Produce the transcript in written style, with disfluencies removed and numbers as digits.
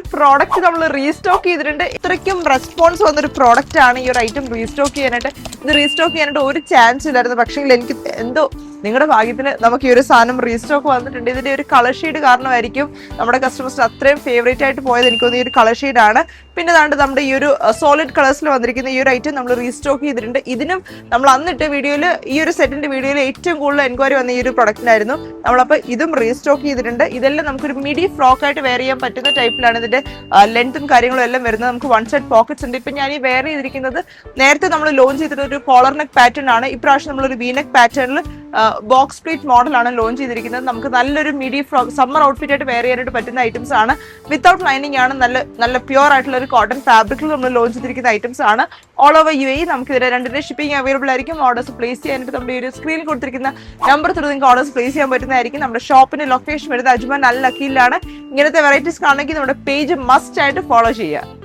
ഒരു പ്രോഡക്റ്റ് നമ്മൾ റീസ്റ്റോക്ക് ചെയ്തിട്ടുണ്ട്. ഇത്രയ്ക്കും റെസ്പോൺസ് വന്നൊരു പ്രോഡക്റ്റ് ആണ് ഈ ഒരു ഐറ്റം റീസ്റ്റോക്ക് ചെയ്യാനായിട്ട്. ഇത് റീസ്റ്റോക്ക് ചെയ്യാനായിട്ട് ഒരു ചാൻസ് ഇല്ലായിരുന്നു. പക്ഷേ എനിക്ക് എന്തോ നിങ്ങളുടെ ഭാഗ്യത്തിന് നമുക്ക് ഈ ഒരു സാധനം റീസ്റ്റോക്ക് വന്നിട്ടുണ്ട്. ഇതിന്റെ ഒരു കളർ ഷെയ്ഡ് കാരണമായിരിക്കും നമ്മുടെ കസ്റ്റമേഴ്സിന് അത്രയും ഫേവറേറ്റ് ആയിട്ട് പോയത്. എനിക്ക് തോന്നുന്നു ഈ ഒരു കളർ ഷെയ്ഡാണ്. പിന്നെ അതാണ്ട് നമ്മുടെ ഈ ഒരു സോളിഡ് കളേഴ്സിൽ വന്നിരിക്കുന്ന ഈ ഒരു ഐറ്റം നമ്മൾ റീസ്റ്റോക്ക് ചെയ്തിട്ടുണ്ട്. ഇതിനും നമ്മൾ അന്നിട്ട് വീഡിയോയിൽ ഈ ഒരു സെറ്റിന്റെ വീഡിയോയിൽ ഏറ്റവും കൂടുതൽ എൻക്വയറി വന്ന ഈ ഒരു പ്രൊഡക്റ്റിനായിരുന്നു. നമ്മളപ്പോൾ ഇതും റീസ്റ്റോക്ക് ചെയ്തിട്ടുണ്ട്. ഇതെല്ലാം നമുക്കൊരു മിഡി ഫ്രോക്ക് ആയിട്ട് വെയർ ചെയ്യാൻ പറ്റുന്ന ടൈപ്പിലാണ് ഇതിന്റെ ലെങ്ത്തും കാര്യങ്ങളും എല്ലാം വരുന്നത്. നമുക്ക് വൺ സൈഡ് പോക്കറ്റ്സ് ഉണ്ട്. ഇപ്പം ഞാൻ ഈ വെയർ ചെയ്തിരിക്കുന്നത് നേരത്തെ നമ്മൾ ലോഞ്ച് ചെയ്തിട്ട് ഒരു കോളർ നെക്ക് പാറ്റേൺ ആണ്. ഇപ്രാവശ്യം നമ്മളൊരു വി നെക്ക് പാറ്റേണിൽ ബോക്സ് പ്ലീറ്റ് മോഡലാണ് ലോഞ്ച് ചെയ്തിരിക്കുന്നത്. നമുക്ക് നല്ലൊരു മിഡി ഫ്രോക്ക് സമ്മർ ഔട്ട്ഫിറ്റ് ആയിട്ട് വെയർ ചെയ്യാനായിട്ട് പറ്റുന്ന ഐറ്റംസ് ആണ്. വിത്തൗട്ട് ലൈനിങ് ആണ്. നല്ല പ്യുവർ ആയിട്ടുള്ള ഒരു കോട്ടൺ ഫാബ്രിക്കിൽ നമ്മൾ ലോഞ്ച് ചെയ്തിരിക്കുന്ന ഐറ്റംസ് ആണ്. ഓൾ ഓവർ UAE നമുക്ക് ഇതിന്റെ 2 ഷിപ്പിംഗ് അവൈലബിൾ ആയിരിക്കും. ഓർഡേഴ്സ് പ്ലേസ് ചെയ്യാനായിട്ട് നമ്മുടെ ഈ ഒരു സ്ക്രീനിൽ കൊടുത്തിരിക്കുന്ന നമ്പർ ത്രൂ നിങ്ങൾക്ക് ഓർഡേഴ്സ് പ്ലേസ് ചെയ്യാൻ പറ്റുന്നതായിരിക്കും. നമ്മുടെ ഷോപ്പിന്റെ ലൊക്കേഷൻ വരുന്നത് അജ്മാൻ അൽ അഖീലിലാണ്. ഇങ്ങനത്തെ വെറൈറ്റീസ് കാണണമെങ്കിൽ നമ്മുടെ പേജ് മസ്റ്റ് ആയിട്ട് ഫോളോ ചെയ്യുക.